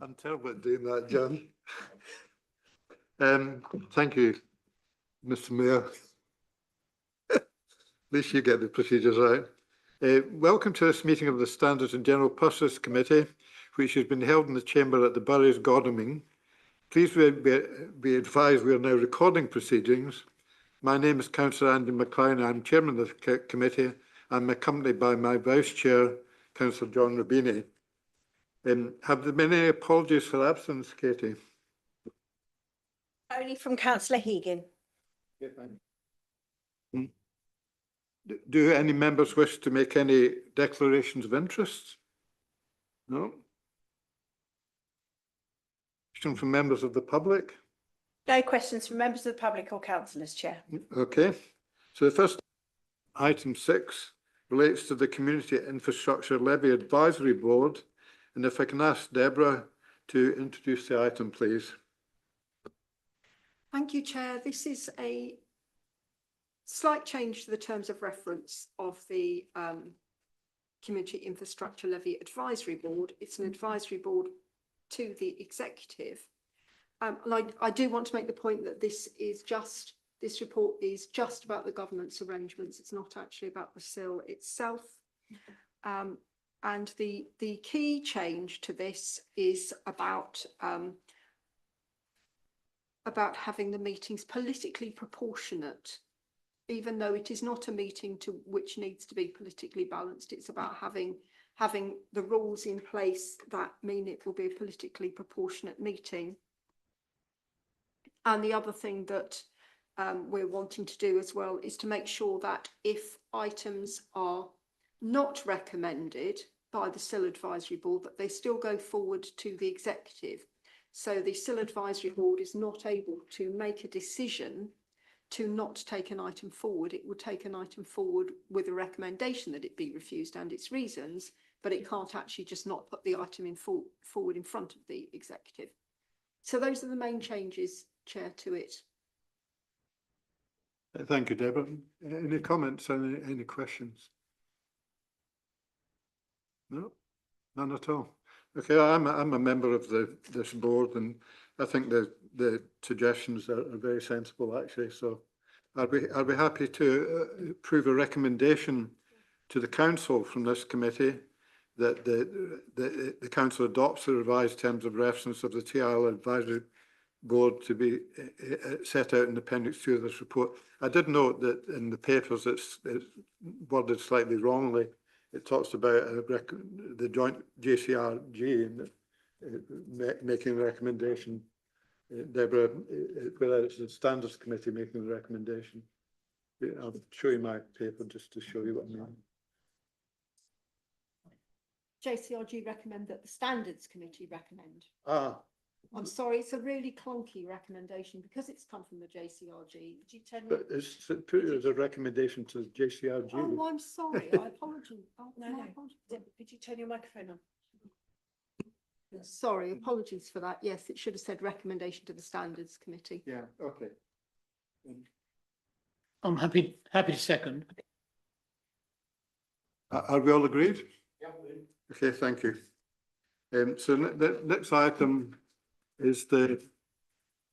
I'm terrible at doing that, John. Thank you, Mr. Mayor. At least you get the procedures right. Welcome to this meeting of the Standards and General Purposes Committee, which has been held in the chamber at the Borough's Godalming. Please be advised we are now recording proceedings. My name is Councillor Andy McLean. I'm chairman of the committee. I'm accompanied by my vice chair, Councillor John Rubini. Have there been any apologies for absence, Katie? Only from Councillor Hegan. Do any members wish to make any declarations of interest? No? Question from members of the public? No questions from members of the public or councillors, Chair. Okay. So the first item 6 relates to the Community Infrastructure Levy Advisory Board. And if I can ask Deborah to introduce the item, please. Thank you, Chair. This is a slight change to the terms of reference of the Community Infrastructure Levy Advisory Board. It's an advisory board to the executive. And I do want to make the point that this report is just about the governance arrangements. It's not actually about the SIL itself. And the key change to this is about having the meetings politically proportionate. Even though it is not a meeting which needs to be politically balanced, it's about having the rules in place that mean it will be a politically proportionate meeting. And the other thing that we're wanting to do as well is to make sure that if items are not recommended by the SIL Advisory Board, that they still go forward to the executive. So the SIL Advisory Board is not able to make a decision to not take an item forward. It would take an item forward with a recommendation that it be refused and its reasons, but it can't actually just not put the item forward in front of the executive. So those are the main changes, Chair, to it. Thank you, Deborah. Any comments and any questions? No, none at all. Okay, I'm a member of this board, and I think the suggestions are very sensible, actually. So I'll be happy to approve a recommendation to the council from this committee that the council adopts the revised terms of reference of the TIL Advisory Board to be set out in Appendix 2 of this report. I did note that in the papers it's worded slightly wrongly. It talks about the joint JCRG and making a recommendation. Deborah, whether it's the Standards Committee making the recommendation. I'll show you my paper just to show you what I mean. JCRG recommend that the Standards Committee recommend. Ah. I'm sorry, it's a really clunky recommendation because it's come from the JCRG. Did you tell me? But it's put as a recommendation to the JCRG. Oh, I'm sorry. I apologize. Oh, No. Did you turn your microphone on? Sorry, apologies for that. Yes, it should have said recommendation to the Standards Committee. Yeah, okay. I'm happy to second. Are we all agreed? Yeah. Okay, thank you. So the next item is the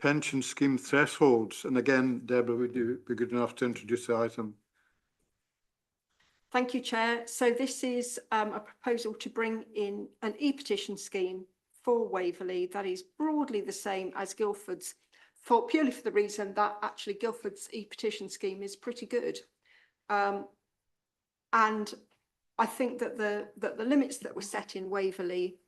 pension scheme thresholds. And again, Deborah, would you be good enough to introduce the item? Thank you, Chair. So this is a proposal to bring in an e-petition scheme for Waverley that is broadly the same as Guildford's, purely for the reason that actually Guildford's e-petition scheme is pretty good. And I think that the limits that were set in Waverley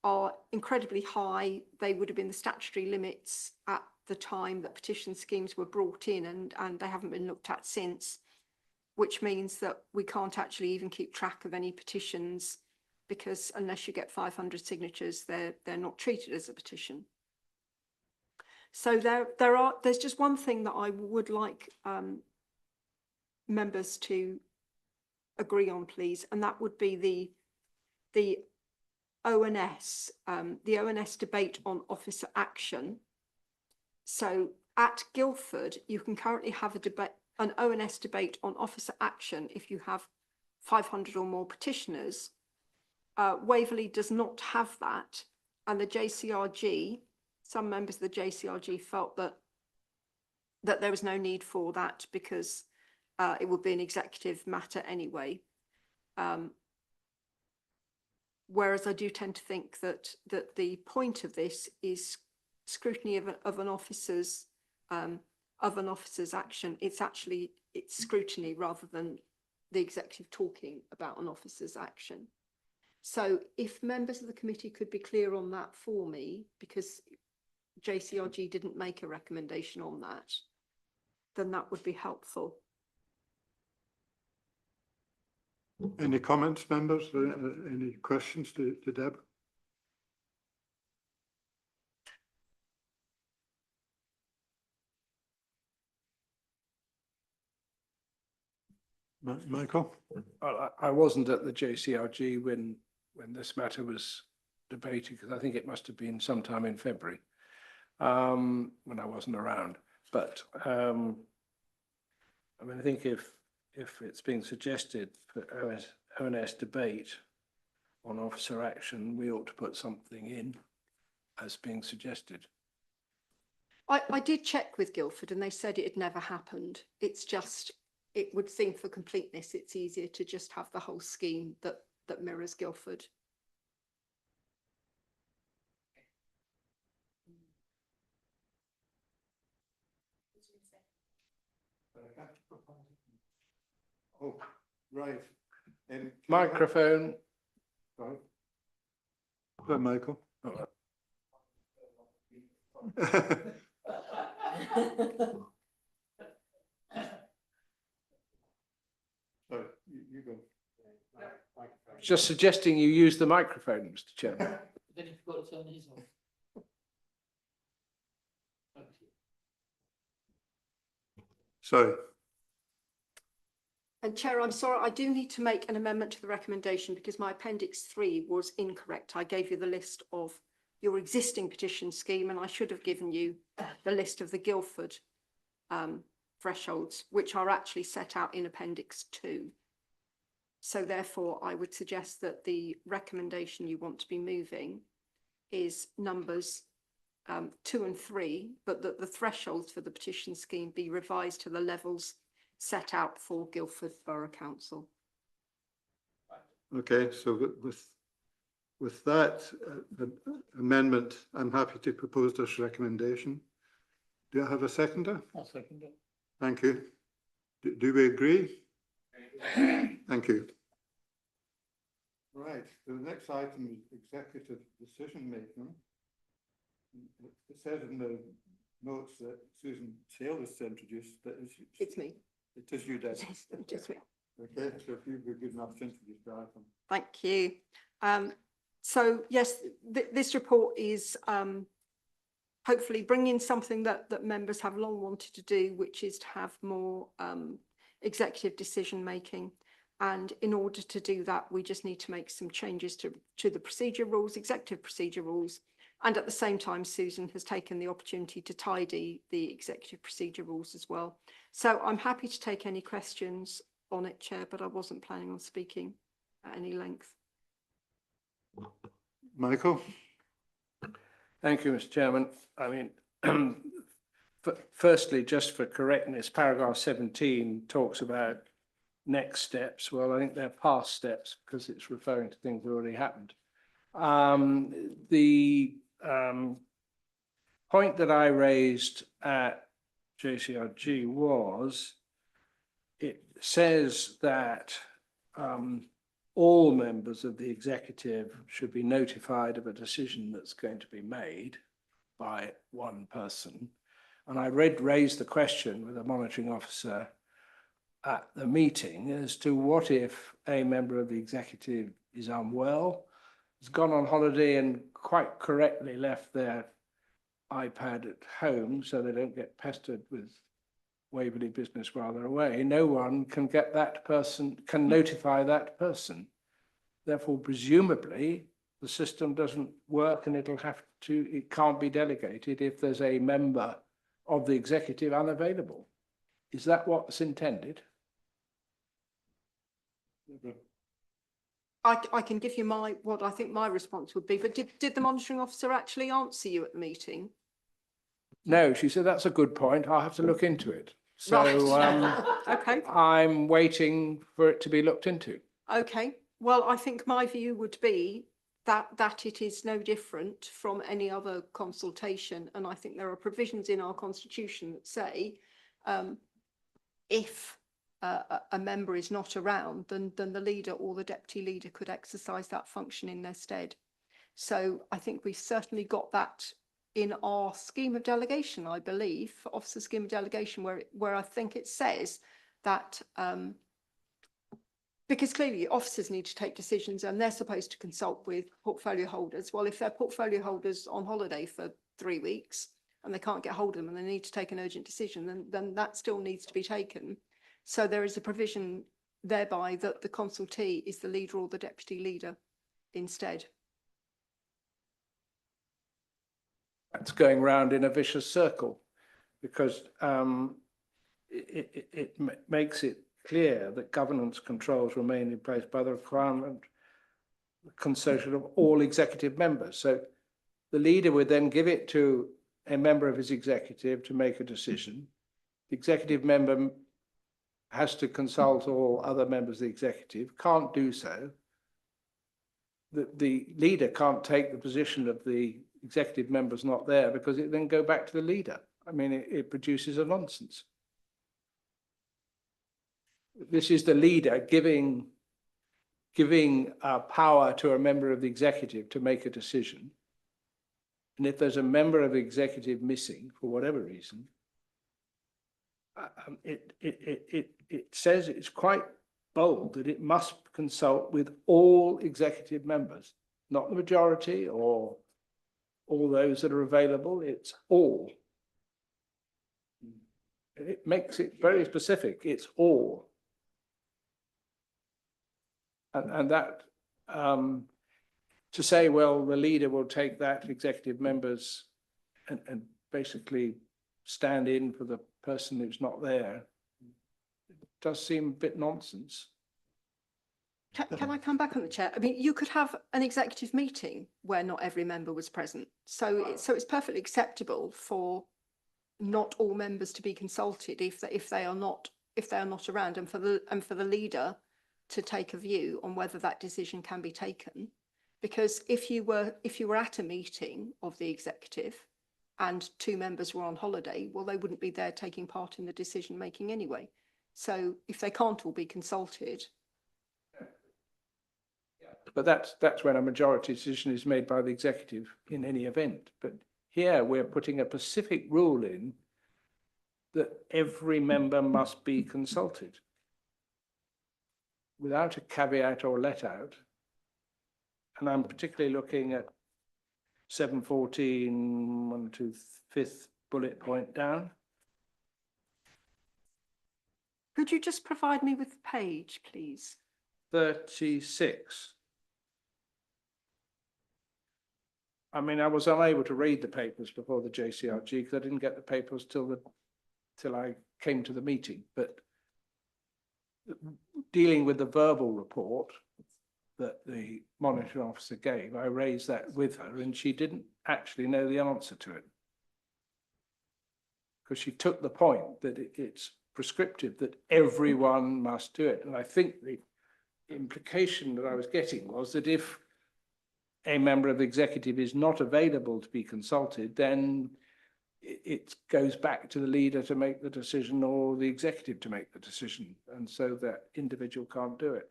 are incredibly high. They would have been the statutory limits at the time that petition schemes were brought in, and they haven't been looked at since, which means that we can't actually even keep track of any petitions, because unless you get 500 signatures, they're not treated as a petition. So there's just one thing that I would like members to agree on, please, and that would be the ONS, the ONS debate on officer action. So at Guildford, you can currently have an ONS debate on officer action if you have 500 or more petitioners. Waverley does not have that. And the JCRG, some members of the JCRG felt that there was no need for that because it would be an executive matter anyway. Whereas I do tend to think that the point of this is scrutiny of an officer's action. It's scrutiny rather than the executive talking about an officer's action. So if members of the committee could be clear on that for me, because JCRG didn't make a recommendation on that, then that would be helpful. Any comments, members? Any questions to Deb? Michael? I wasn't at the JCRG when this matter was debated, because I think it must have been sometime in February, when I wasn't around. But I mean, I think if it's being suggested for ONS debate on officer action, we ought to put something in as being suggested. I did check with Guildford and they said it had never happened. It's just, it would seem for completeness, it's easier to just have the whole scheme that mirrors Guildford. Oh, right. Microphone. Right. Michael. Oh, Sorry, you go. just suggesting you use the microphone, Mr. Chairman. Then you've got to turn his off. Sorry. And Chair, I'm sorry, I do need to make an amendment to the recommendation because my appendix 3 was incorrect. I gave you the list of your existing petition scheme and I should have given you the list of the Guildford thresholds, which are actually set out in appendix 2. So therefore, I would suggest that the recommendation you want to be moving is numbers 2 and 3, but that the thresholds for the petition scheme be revised to the levels set out for Guildford Borough Council. Okay, so with that amendment, I'm happy to propose this recommendation. Do I have a seconder? I'll second it. Thank you. Do we agree? Thank you. Right, the next item is executive decision making. It says in the notes that Susan Sale is to introduce, but It's me. it is you, Deb. Just me. Okay, so if you'd be good enough to introduce the item. Thank you. So yes, this report is hopefully bringing something that members have long wanted to do, which is to have more executive decision making. And in order to do that, we just need to make some changes to the procedure rules, executive procedure rules. And at the same time, Susan has taken the opportunity to tidy the executive procedure rules as well. So I'm happy to take any questions on it, Chair, but I wasn't planning on speaking at any length. Michael? Thank you, Mr. Chairman. I mean, firstly, just for correctness, paragraph 17 talks about next steps. Well, I think they're past steps because it's referring to things that already happened. The point that I raised at JCRG was, it says that all members of the executive should be notified of a decision that's going to be made by one person. And I raised the question with a monitoring officer at the meeting as to what if a member of the executive is unwell, has gone on holiday and quite correctly left their iPad at home so they don't get pestered with Waverley business while they're away. No one can get that person, can notify that person. Therefore, presumably, the system doesn't work and it can't be delegated if there's a member of the executive unavailable. Is that what's intended? I can give you what I think my response would be, but did the monitoring officer actually answer you at the meeting? No, she said, that's a good point. I'll have to look into it. So Okay, I'm waiting for it to be looked into. okay. Well, I think my view would be that it is no different from any other consultation. And I think there are provisions in our constitution that say if a member is not around, then the leader or the deputy leader could exercise that function in their stead. So I think we've certainly got that in our scheme of delegation, I believe, officer scheme of delegation, where I think it says that because clearly officers need to take decisions and they're supposed to consult with portfolio holders. Well, if their portfolio holders on holiday for 3 weeks and they can't get hold of them and they need to take an urgent decision, then that still needs to be taken. So there is a provision thereby that the consultee is the leader or the deputy leader instead. That's going round in a vicious circle because it makes it clear that governance controls remain in place by the requirement, consultation of all executive members. So the leader would then give it to a member of his executive to make a decision. The executive member has to consult all other members of the executive, can't do so. The leader can't take the position of the executive members not there because it then go back to the leader. I mean, it produces a nonsense. This is the leader giving power to a member of the executive to make a decision. And if there's a member of the executive missing for whatever reason, it says it's quite bold that it must consult with all executive members, not the majority or all those that are available. It's all. It makes it very specific. It's all. And that to say, well, the leader will take that executive members and basically stand in for the person who's not there, it does seem a bit nonsense. Can I come back on the chair? I mean, you could have an executive meeting where not every member was present. So it's perfectly acceptable for not all members to be consulted if they are not around, and for the leader to take a view on whether that decision can be taken. Because if you were at a meeting of the executive and 2 members were on holiday, well, they wouldn't be there taking part in the decision making anyway. So if they can't all be consulted. But that's when a majority decision is made by the executive in any event. But here we're putting a specific rule in that every member must be consulted without a caveat or let out. And I'm particularly looking at 714, 5th bullet point down. Could you just provide me with the page, please? 36. I mean, I was unable to read the papers before the JCRG because I didn't get the papers till I came to the meeting. But dealing with the verbal report that the monitoring officer gave, I raised that with her and she didn't actually know the answer to it. Because she took the point that it's prescriptive that everyone must do it. And I think the implication that I was getting was that if a member of the executive is not available to be consulted, then it goes back to the leader to make the decision or the executive to make the decision. And so that individual can't do it.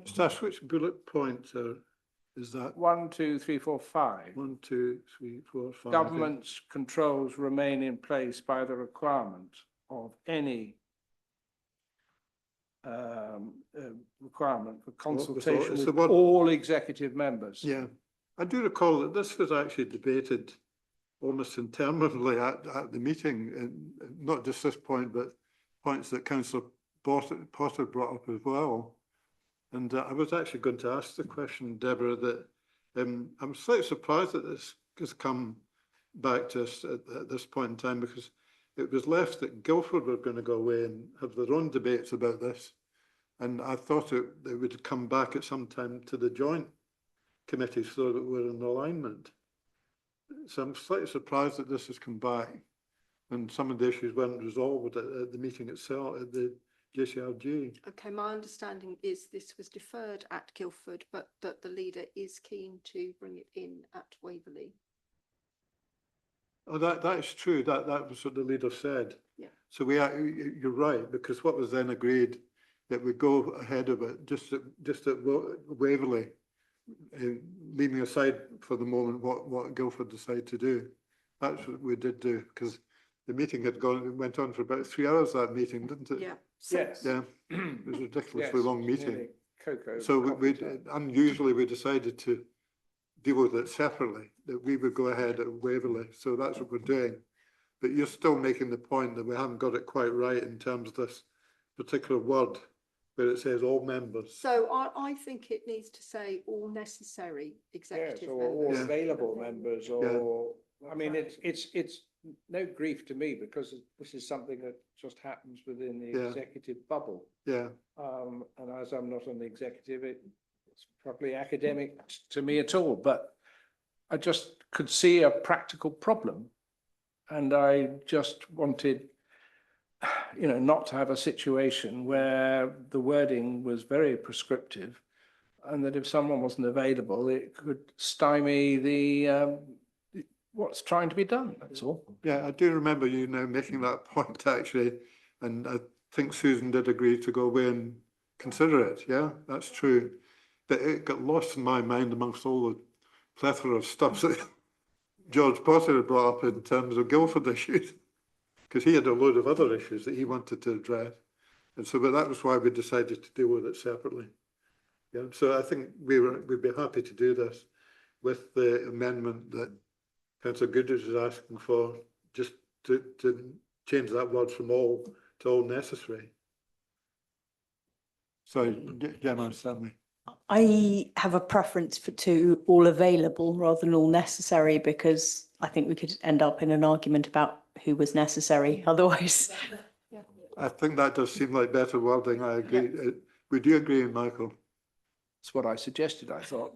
Just ask which bullet point is that? 1, 2, 3, 4, 5. 1, 2, 3, 4, 5. Government's controls remain in place by the requirement of any requirement for consultation with all executive members. Yeah, I do recall that this was actually debated almost interminably at the meeting, and not just this point, but points that Councillor Potter brought up as well. And I was actually going to ask the question, Deborah, that I'm slightly surprised that this has come back to us at this point in time, because it was left that Guildford were going to go away and have their own debates about this. And I thought they would come back at some time to the joint committee so that we're in alignment. So I'm slightly surprised that this has come back and some of the issues weren't resolved at the meeting itself, at the JCRG. Okay, my understanding is this was deferred at Guildford, but that the leader is keen to bring it in at Waverley. Oh, that is true. That was what the leader said. Yeah. So you're right, because what was then agreed that we go ahead of it just at Waverley, leaving aside for the moment what Guildford decided to do. That's what we did do, because the meeting went on for about 3 hours, that meeting, didn't it? Yeah. Yes. Yeah, it was a ridiculously Yes, long meeting. nearly cocoa So coffee time. unusually we decided to deal with it separately, that we would go ahead at Waverley. So that's what we're doing. But you're still making the point that we haven't got it quite right in terms of this particular word where it says all members. So I think it needs to say all necessary Yes, executive or members. Yeah. available members, or, I mean, it's no grief to me because this is something that just happens within the Yeah. executive bubble. Yeah, And as I'm not on the executive, it's probably academic to me at all, but I just could see a practical problem. And I just wanted, not to have a situation where the wording was very prescriptive and that if someone wasn't available, it could stymie the, what's trying to be done, that's all. yeah, I do remember you now making that point actually, and I think Susan did agree to go away and consider it. Yeah, that's true. But it got lost in my mind amongst all the plethora of stuff that George Potter had brought up in terms of Guildford issues, because he had a load of other issues that he wanted to address. And so, but that was why we decided to deal with it separately. Yeah, so I think we'd be happy to do this with the amendment that Councillor Goodrich is asking for, just to change that word from all to all necessary. Sorry, Gemma, Stanley. I have a preference to all available rather than all necessary, because I think we could end up in an argument about who was necessary otherwise. I think that does seem like better wording. I agree. Would you agree, Michael? That's what I suggested, I thought.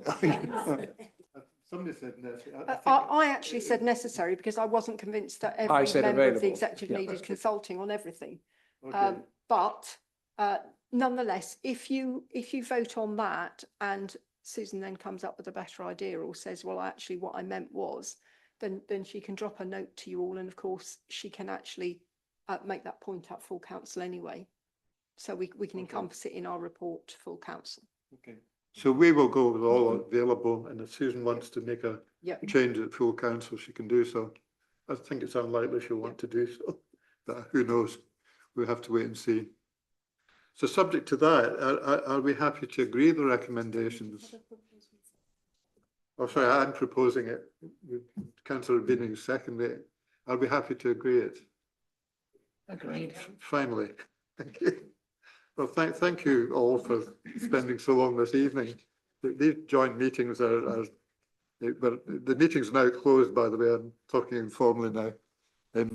Somebody said necessary. I actually said necessary because I wasn't convinced that I every said member of the available. executive Yeah. needed consulting on everything. Okay. But nonetheless, if you vote on that and Susan then comes up with a better idea or says, well, actually what I meant was, then she can drop a note to you all. And of course, she can actually make that point at full council anyway. So we can encompass it in our report to full council. Okay. So we will go with all available, and if Susan wants to make a Yep. change at full council, she can do so. I think it's unlikely she'll want to do so, but who knows? We'll have to wait and see. So subject to that, are we happy to agree the recommendations? Oh, sorry, I'm proposing it. Councillor Binning seconded it. Are we happy to agree it? Agreed. Finally, thank you. Well, thank you all for spending so long this evening. These joint meetings but the meeting's now closed, by the way. I'm talking informally now.